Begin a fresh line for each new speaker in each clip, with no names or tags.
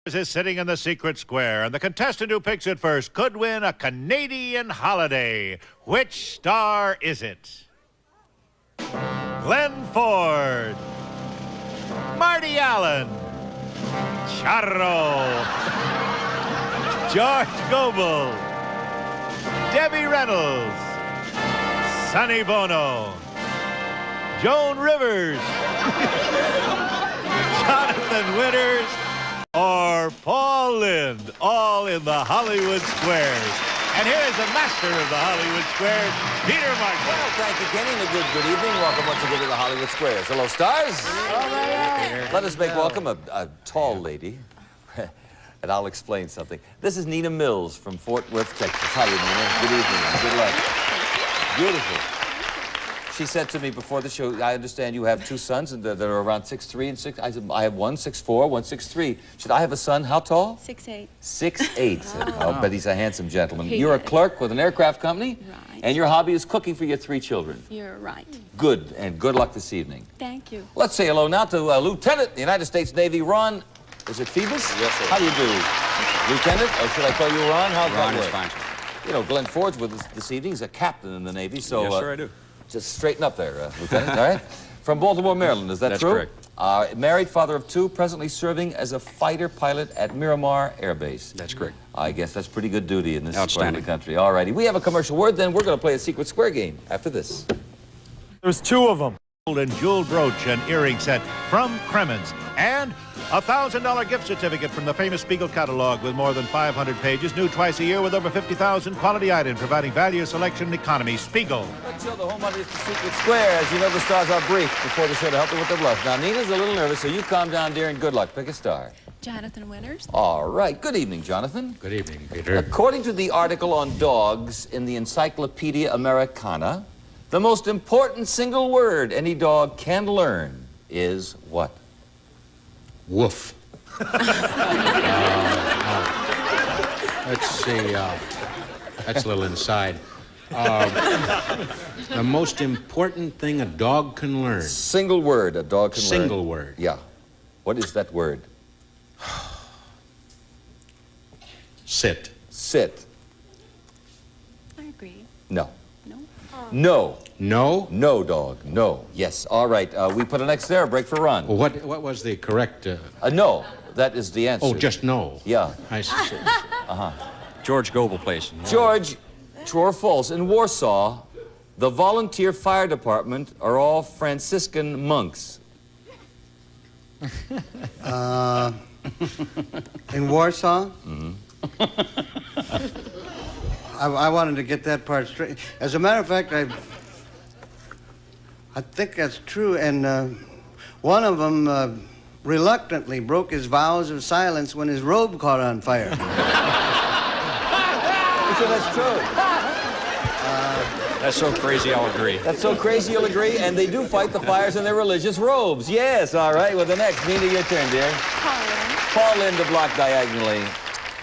Is sitting in the secret square, and the contestant who picks it first could win a Canadian holiday. Which star is it? Glenn Ford, Marty Allen, Charo, George Gobel, Debbie Reynolds, Sonny Bono, Joan Rivers, Jonathan Winters, or Paul Lynde, all in the Hollywood Squares. And here's the master of the Hollywood Squares, Peter Martin.
Well, thank you, Kenny, and a good evening. Welcome once again to the Hollywood Squares. Hello, stars.
Hi.
Let us make welcome a tall lady, and I'll explain something. This is Nina Mills from Fort Worth, Texas. How are you, Nina? Good evening. Good luck. Beautiful. She said to me before the show, I understand you have two sons and that are around 6'3" and 6. I said, I have one 6'4", one 6'3". She said, I have a son, how tall?
6'8".
6'8".
Oh.
I bet he's a handsome gentleman.
He
You're a
is.
clerk with an aircraft company?
Right.
And your hobby is cooking for your 3 children.
You're right.
Good, and good luck this evening.
Thank you.
Let's say hello now to Lieutenant in the United States Navy, Ron. Is it Phoebus?
Yes, sir.
How do you do? Lieutenant, or should I call you Ron? How's
Ron
that
is
work?
fine, sir.
You know, Glenn Ford's with us this evening. He's a captain in the Navy, so...
Yes, sir, I do.
Just straighten up there, Lieutenant, all right? From Baltimore, Maryland, is that
That's
true?
correct.
Married, father of 2, presently serving as a fighter pilot at Miramar Air Base.
That's correct.
I guess that's pretty good duty in this part of the
Outstanding.
country. All righty. We have a commercial word, then we're going to play a secret square game after this.
There's 2 of them.
Gold and jeweled brooch and earring set from Kremens, and a $1,000 gift certificate from the famous Spiegel catalog with more than 500 pages, new twice a year with over 50,000 quality items, providing value, selection, and economy. Spiegel.
Let's show the home audience the secret square. As you know, the stars are brief before the show to help them with their bluff. Now, Nina's a little nervous, so you calm down, dear, and good luck. Pick a star.
Jonathan Winters.
All right. Good evening, Jonathan.
Good evening, Peter.
According to the article on dogs in the Encyclopedia Americana, the most important single word any dog can learn is what?
Woof. Let's see. That's a little inside. The most important thing a dog can learn.
Single word a dog can learn.
Single word.
Yeah. What is that word?
Sit.
Sit.
I agree.
No.
No?
No.
No?
No, dog. No. Yes. All right. We put an X there. A break for run.
Well, what was the correct...
No. That is the answer.
Oh, just no.
Yeah.
I see.
George Gobel, please.
George, true or false, in Warsaw, the volunteer fire department are all Franciscan monks.
In Warsaw? Mm-hmm. I wanted to get that part straight. As a matter of fact, I think that's true. And one of them reluctantly broke his vows of silence when his robe caught on fire.
So that's true.
That's so crazy, I'll agree.
That's so crazy you'll agree. And they do fight the fires in their religious robes. Yes, all right. Well, the next, Nina, your turn, dear.
Paul Lynde.
Paul Lynde to block diagonally.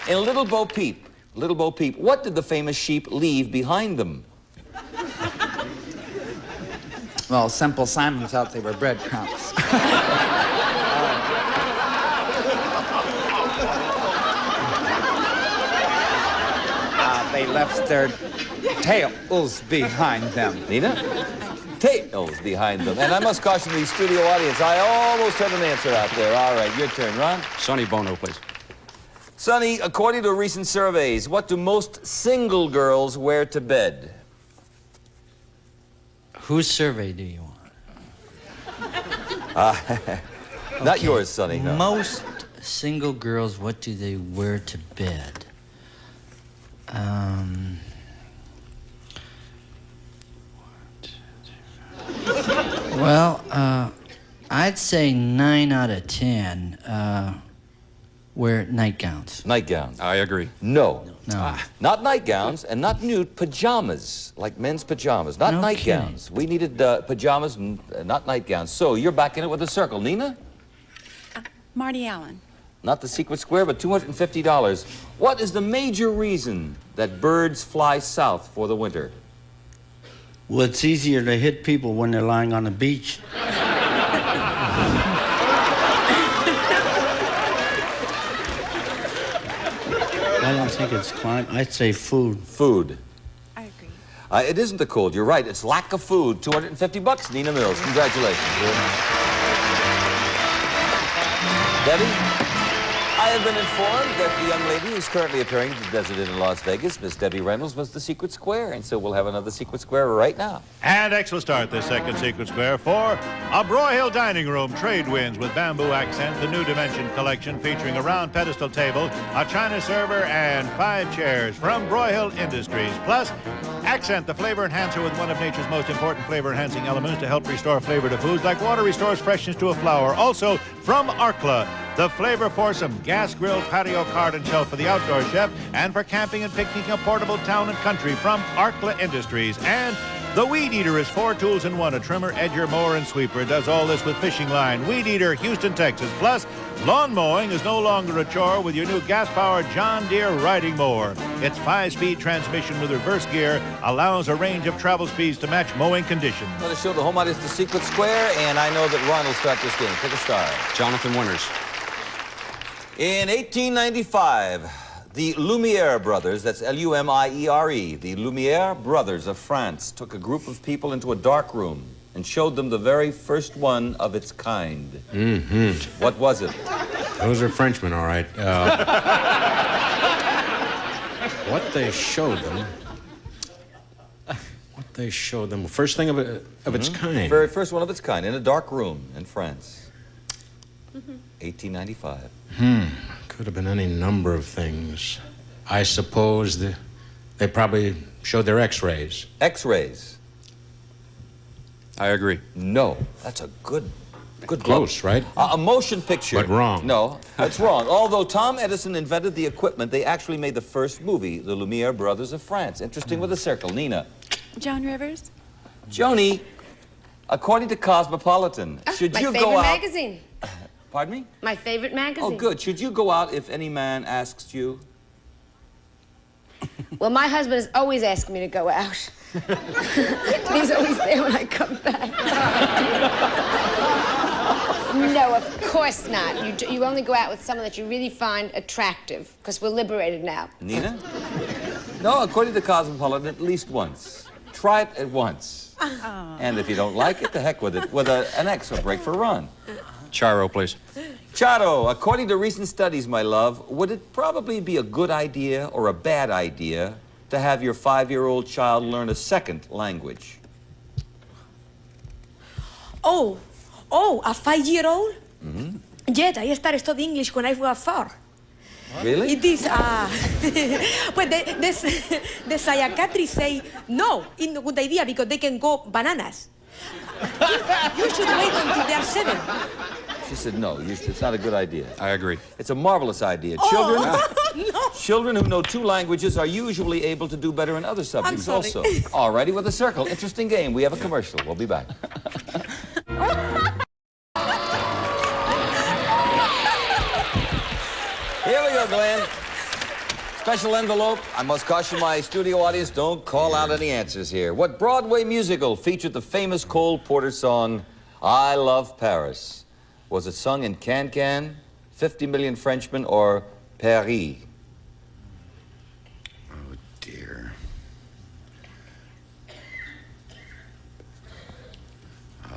In Little Bo Peep, what did the famous sheep leave behind them?
Well, Simple Simon thought they were breadcrumbs. They left their tails behind them.
Nina? Tails behind them. And I must caution the studio audience, I almost had an answer out there. All right, your turn, Ron.
Sonny Bono, please.
Sonny, according to recent surveys, what do most single girls wear to bed?
Whose survey do you want?
Not yours, Sonny, no.
Most single girls, what do they wear to bed? Well, I'd say 9 out of 10 wear nightgowns.
Nightgowns.
I agree.
No.
No.
Not nightgowns and not nude pajamas, like men's pajamas. Not
No
nightgowns. We needed pajamas and not nightgowns. So you're back in it with a circle. Nina?
Marty Allen.
Not the secret square, but $250. What is the major reason that birds fly south for the winter?
Well, it's easier to hit people when they're lying on the beach. I don't think it's climate. I'd say food.
Food.
I agree.
It isn't the cold. You're right. It's lack of food. $250, Nina Mills. Congratulations. Debbie? I have been informed that the young lady who's currently appearing at the Desert Inn in Las Vegas, Miss Debbie Reynolds, was the Secret Square, and so we'll have another Secret Square right now.
And X will start this second Secret Square for a Broyhill dining room, trade winds with bamboo accent, the New Dimension collection featuring a round pedestal table, a china server, and 5 chairs from Broyhill Industries. Plus, accent the flavor enhancer with one of nature's most important flavor enhancing elements to help restore flavor to foods like water restores freshness to a flower. Also, from Arkla, the flavor foursome gas grill, patio, card, and shelf for the outdoor chef, and for camping and picnicking a portable town and country from Arkla Industries. And the Weed Eater is 4 tools in one, a trimmer, edger, mower, and sweeper. It does all this with fishing line. Weed Eater, Houston, Texas. Plus, lawn mowing is no longer a chore with your new gas-powered John Deere riding mower. Its 5-speed transmission with reverse gear allows a range of travel speeds to match mowing conditions.
I'm going to show the home audience the Secret Square, and I know that Ron will start this game. Pick a star.
Jonathan Winters.
In 1895, the Lumiere brothers, that's L-U-M-I-E-R-E, the Lumiere brothers of France took a group of people into a dark room and showed them the very first one of its kind.
Mm-hmm.
What was it?
Those are Frenchmen, all right. What they showed them, first thing of its kind.
Very first one of its kind, in a dark room in France. 1895.
Could have been any number of things. I suppose they probably showed their X-rays.
X-rays.
I agree.
No, that's a good
Close, right?
A motion picture.
But wrong.
No, that's wrong. Although Tom Edison invented the equipment, they actually made the first movie, The Lumiere Brothers of France. Interesting with a circle. Nina.
Joan Rivers?
Joni, according to Cosmopolitan, should
my
you
favorite
go out...
magazine.
Pardon me?
My favorite magazine.
Oh, good. Should you go out if any man asks you?
Well, my husband is always asking me to go out. He's always there when I come back. No, of course not. You only go out with someone that you really find attractive, because we're liberated now.
Nina? No, according to Cosmopolitan, at least once. Try it at once. And if you don't like it, the heck with it. With an extra break for a run.
Charo, please.
Charo, according to recent studies, my love, would it probably be a good idea or a bad idea to have your 5-year-old child learn a second language?
Oh, a 5-year-old? Mm-hmm. Yes, I started studying English when I was 4.
Really?
It is, but the psychiatrists say, no, it's not a good idea because they can go bananas. You should wait until they are 7.
She said, no, it's not a good idea.
I agree.
It's a marvelous idea. Children who know 2 languages are usually able to do better in other subjects also. Alrighty, with a circle. Interesting game. We have a commercial. We'll be back. Here we go, Glenn. Special envelope. I must caution my studio audience, don't call out any answers here. What Broadway musical featured the famous Cole Porter song, I Love Paris? Was it sung in Can-Can, 50 Million Frenchmen, or Paris?
Oh, dear.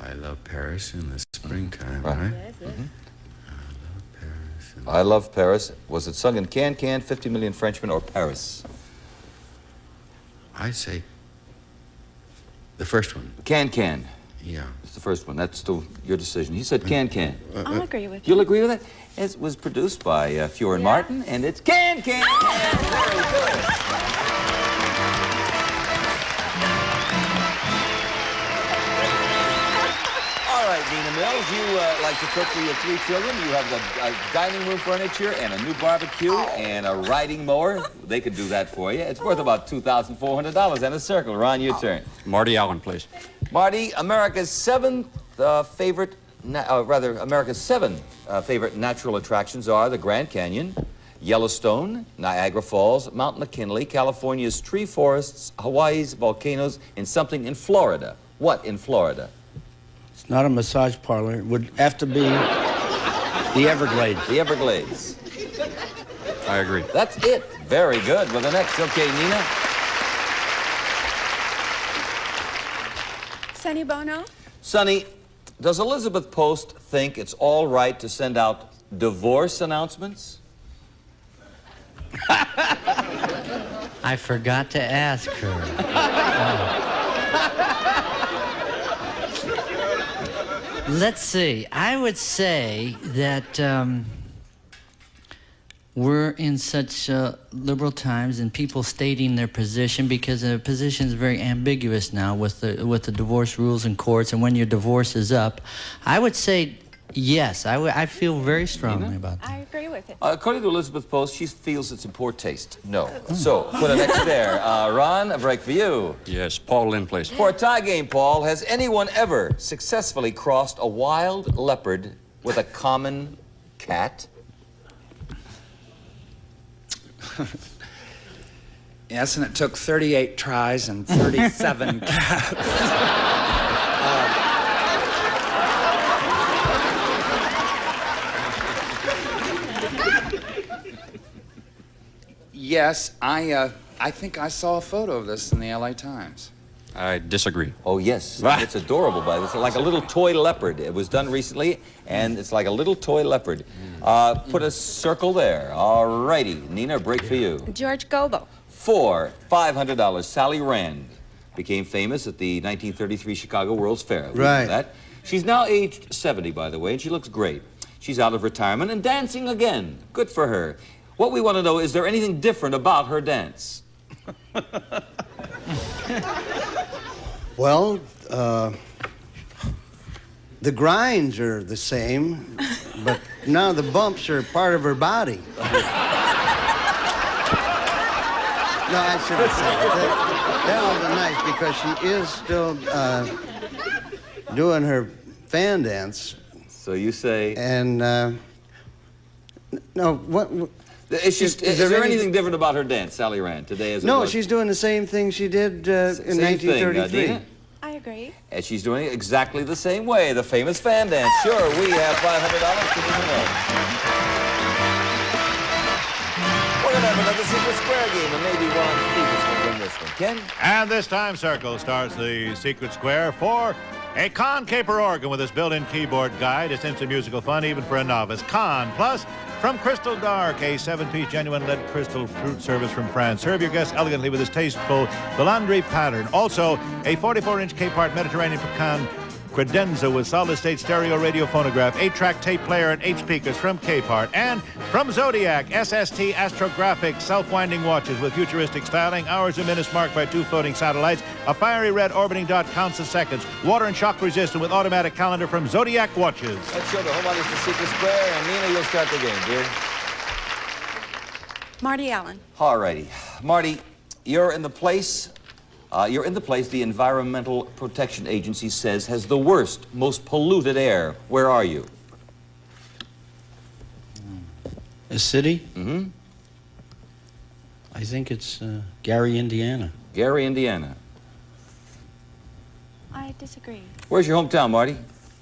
I love Paris in the springtime, right?
Yes, yes.
Mm-hmm. I Love Paris. Was it sung in Can-Can, 50 Million Frenchmen, or Paris?
I say the first one.
Can-Can.
Yeah.
It's the first one. That's still your decision. He said Can-Can.
I'll agree with you.
You'll agree with that? It was produced by Fuhr and Martin, and it's Can-Can. Very good. All right, Nina Mills, you like to cook for your 3 children. You have the dining room furniture and a new barbecue and a riding mower. They could do that for you. It's worth about $2,400 and a circle. Ron, your turn.
Marty Allen, please.
Marty, America's 7 favorite natural attractions are the Grand Canyon, Yellowstone, Niagara Falls, Mount McKinley, California's tree forests, Hawaii's volcanoes, and something in Florida. What in Florida?
It's not a massage parlor. It would have to be the Everglades.
The Everglades.
I agree.
That's it. Very good. With the next. Okay, Nina.
Sonny Bono?
Sonny, does Elizabeth Post think it's all right to send out divorce announcements?
I forgot to ask her. Let's see. I would say that we're in such liberal times and people stating their position, because the position is very ambiguous now with the divorce rules in courts and when your divorce is up. I would say yes. I feel very strongly about that.
I agree with it.
According to Elizabeth Post, she feels it's in poor taste. No. So, put an X there. Ron, a break for you.
Yes, Paul Lynde, please.
For a tie game, Paul, has anyone ever successfully crossed a wild leopard with a common cat?
Yes, and it took 38 tries and 37 cats. Yes, I think I saw a photo of this in the LA Times.
I disagree.
Oh, yes. It's adorable, by this. It's like a little toy leopard. It was done recently, and it's like a little toy leopard. Put a circle there. All righty. Nina, a break for you.
George Gobel.
For $500, Sally Rand became famous at the 1933 Chicago World's Fair.
Right.
That. She's now aged 70, by the way, and she looks great. She's out of retirement and dancing again. Good for her. What we want to know, is there anything different about her dance?
Well, the grinds are the same, but now the bumps are part of her body. No, I shouldn't say that. That was nice, because she is still doing her fan dance.
So you say...
And, no, what...
Is there anything different about her dance, Sally Rand, today as it
No,
was?
she's doing the same thing she did in 1933.
I agree.
And she's doing it exactly the same way, the famous fan dance. Sure, we have $500 to Nina Mills. We're going to have another Secret Square game, and maybe Ron Stevens will win this one. Ken?
And this time, Circle starts the Secret Square for a Con Caper organ with its built-in keyboard guide. It's instant musical fun, even for a novice. Con Plus from Crystal Dark, a 7-piece genuine lead crystal fruit service from France. Serve your guests elegantly with this tasteful Filandre pattern. Also, a 44-inch K-part Mediterranean pecan credenza with solid-state stereo radio phonograph, 8-track tape player, and 8 speakers from K-part. And from Zodiac, SST astrographic self-winding watches with futuristic styling, hours and minutes marked by 2 floating satellites, a fiery red orbiting dot counts the seconds, water and shock resistant with automatic calendar from Zodiac watches.
Let's show the home audience the Secret Square, and Nina, you'll start the game, dear.
Marty Allen.
All righty. Marty, you're in the place the Environmental Protection Agency says has the worst, most polluted air. Where are you?
A city?
Mm-hmm.
I think it's Gary, Indiana.
Gary, Indiana.
I disagree.
Where's your hometown, Marty?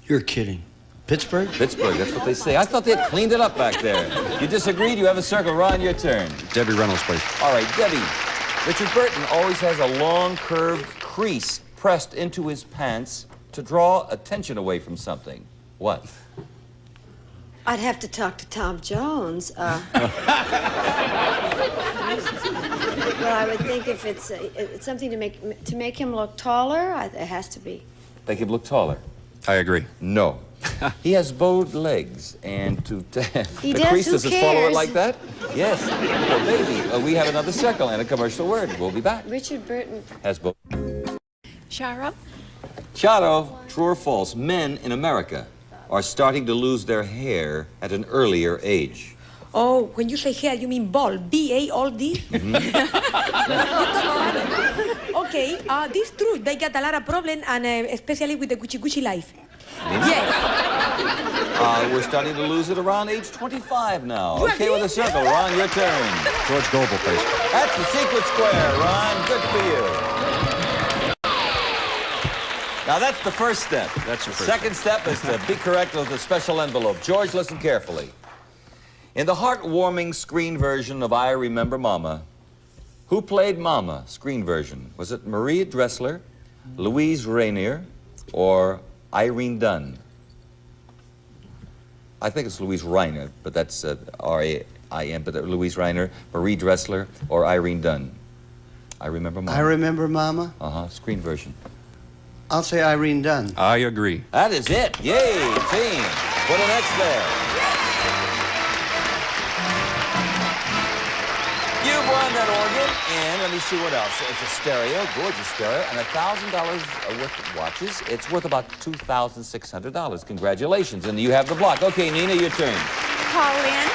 You're kidding. Pittsburgh?
Pittsburgh, that's what they say. I thought they had cleaned it up back there. You disagreed? You have a circle. Ron, your turn.
Debbie Reynolds, please.
All right, Debbie. Richard Burton always has a long, curved crease pressed into his pants to draw attention away from something. What?
I'd have to talk to Tom Jones. Well, I would think if it's something to make him look taller, it has to be.
Make him look taller?
I agree.
No. He has bowed legs, and the crease doesn't
cares?
follow it like that? Yes. Well, baby, we have another circle and a commercial word. We'll be back.
Richard Burton.
Has bowed.
Charo?
Charo, true or false, men in America are starting to lose their hair at an earlier age.
Oh, when you say hair, you mean bald. B-A-L-D?
Mm-hmm.
Okay, this true. They got a lot of problem, and especially with the Gucci life. Yes.
We're starting to lose it around age 25 now. Okay, with a circle. Ron, your turn.
George Gobel, please.
That's the Secret Square, Ron. Good for you. Now, that's the first step.
That's the first
Second step is to be correct with the special envelope. George, listen carefully. In the heartwarming screen version of I Remember Mama, who played Mama, screen version? Was it Maria Dressler, Louise Rainier, or Irene Dunn? I think it's Louise Rainer, but that's R-A-I-N, but Louise Rainer, Marie Dressler, or Irene Dunn. I Remember Mama.
I Remember Mama?
Uh-huh, screen version.
I'll say Irene Dunn.
I agree.
That is it. Yay, team. For the next there. You've won that organ, and let me see what else. It's a stereo, gorgeous stereo, and $1,000 worth of watches. It's worth about $2,600. Congratulations, and you have the block. Okay, Nina, your turn.
Paul Lynde.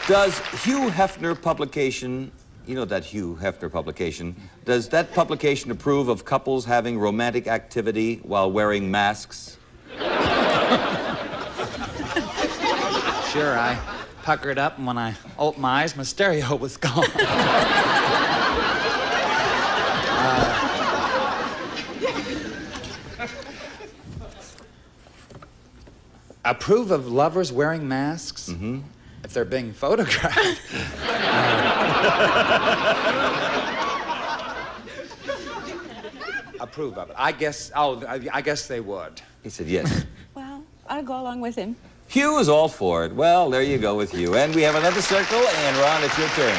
Does Hugh Hefner publication, you know that Hugh Hefner publication, does that publication approve of couples having romantic activity while wearing masks?
Sure, I puckered up, and when I opened my eyes, my stereo was gone. Approve of lovers wearing masks?
Mm-hmm.
If they're being photographed. Approve of it. I guess they would.
He said yes.
Well, I'll go along with him.
Hugh is all for it. Well, there you go with Hugh. And we have another circle, and Ron, it's your turn.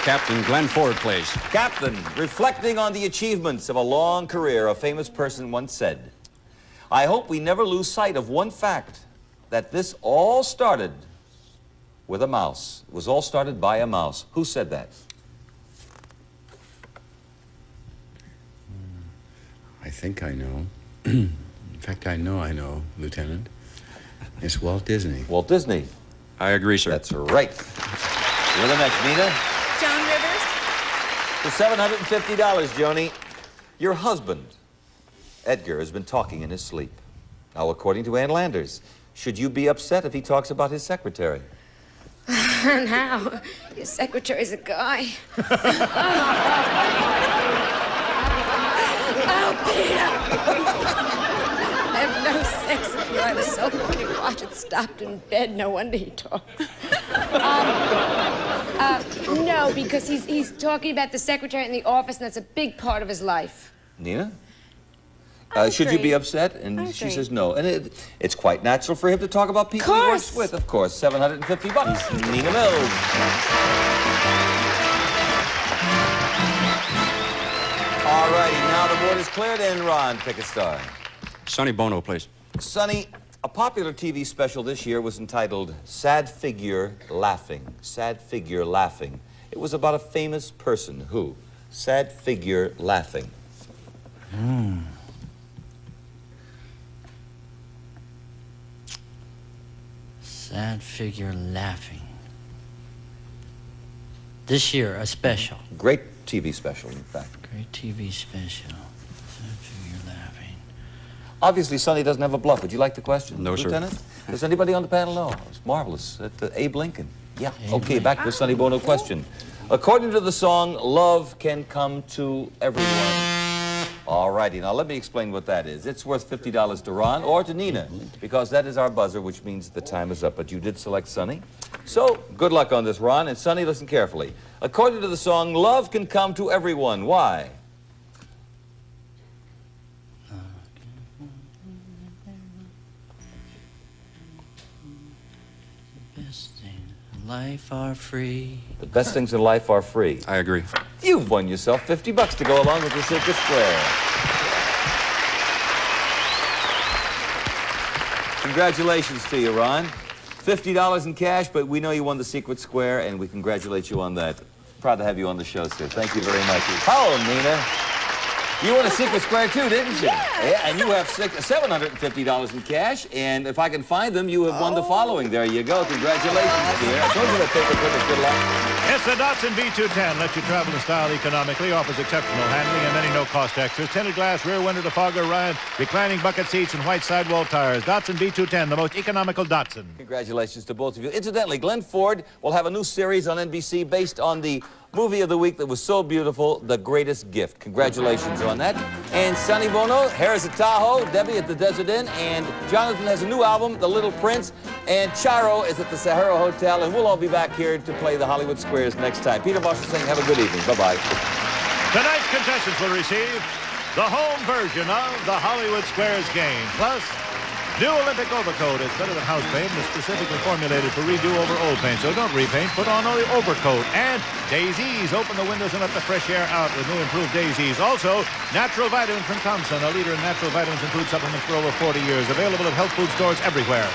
Captain Glenn Ford, please.
Captain, reflecting on the achievements of a long career, a famous person once said, I hope we never lose sight of one fact, that this all started with a mouse. It was all started by a mouse. Who said that?
I think I know. In fact, I know, Lieutenant. It's Walt Disney.
Walt Disney.
I agree, sir.
That's right. You're the next, Nita.
Joan Rivers.
For $750, Joni. Your husband, Edgar, has been talking in his sleep. Now, according to Ann Landers, should you be upset if he talks about his secretary?
Now, your secretary's a guy. Oh, Peter! I have no sex with you. I have a cell phone. You watch it stopped in bed. No wonder he talks. No, because he's talking about the secretary in the office, and that's a big part of his life.
Nina? Should you be upset? And she says no. And it's quite natural for him to talk about people he works with. Of course, $750. Nina Mills. All righty, now the board is cleared, and Ron, pick a star.
Sonny Bono, please.
Sonny, a popular TV special this year was entitled Sad Figure Laughing. Sad Figure Laughing. It was about a famous person. Who? Sad Figure Laughing.
Sad figure laughing. This year, a special.
Great TV special, in fact.
Great TV special. Sad figure laughing.
Obviously, Sonny doesn't have a bluff. Would you like the question,
No, sir.
Lieutenant? Does anybody on the panel know? It's marvelous. Abe Lincoln. Yeah. Okay, back to the Sonny Bono question. According to the song, love can come to everyone. All righty, now let me explain what that is. It's worth $50 to Ron or to Nina, because that is our buzzer, which means the time is up. But you did select Sonny. So, good luck on this, Ron. And Sonny, listen carefully. According to the song, love can come to everyone. Why?
Best things in life are free.
The best things in life are free.
I agree.
You've won yourself $50 to go along with the Secret Square. Congratulations to you, Ron. $50 in cash, but we know you won the Secret Square, and we congratulate you on that. Proud to have you on the show, sir. Thank you very much. Hello, Nina. You won a Secret Square, too, didn't you? Yeah, and you have $750 in cash, and if I can find them, you have won the following. There you go. Congratulations, dear. I told you that paper clip was good luck.
Yes, the Datsun B210 lets you travel in style economically, offers exceptional handling and many no-cost extras. Tinted glass, rear window defogger, reclining bucket seats, and white sidewall tires. Datsun B210, the most economical Datsun.
Congratulations to both of you. Incidentally, Glenn Ford will have a new series on NBC based on the movie of the week that was so beautiful, The Greatest Gift. Congratulations on that. And Sonny Bono, Harris at Tahoe, Debbie at the Desert Inn, and Jonathan has a new album, The Little Prince, and Charo is at the Sahara Hotel, and we'll all be back here to play the Hollywood Squares next time. Peter Marshall saying have a good evening. Bye-bye.
Tonight's contestants will receive the home version of the Hollywood Squares game, plus new Olympic overcoat. It's better than house paint and is specifically formulated for redo over old paint. So don't repaint, put on the overcoat. And Daisies, open the windows and let the fresh air out with new improved Daisies. Also, natural vitamin from Thompson, a leader in natural vitamins and food supplements for over 40 years. Available at health food stores everywhere.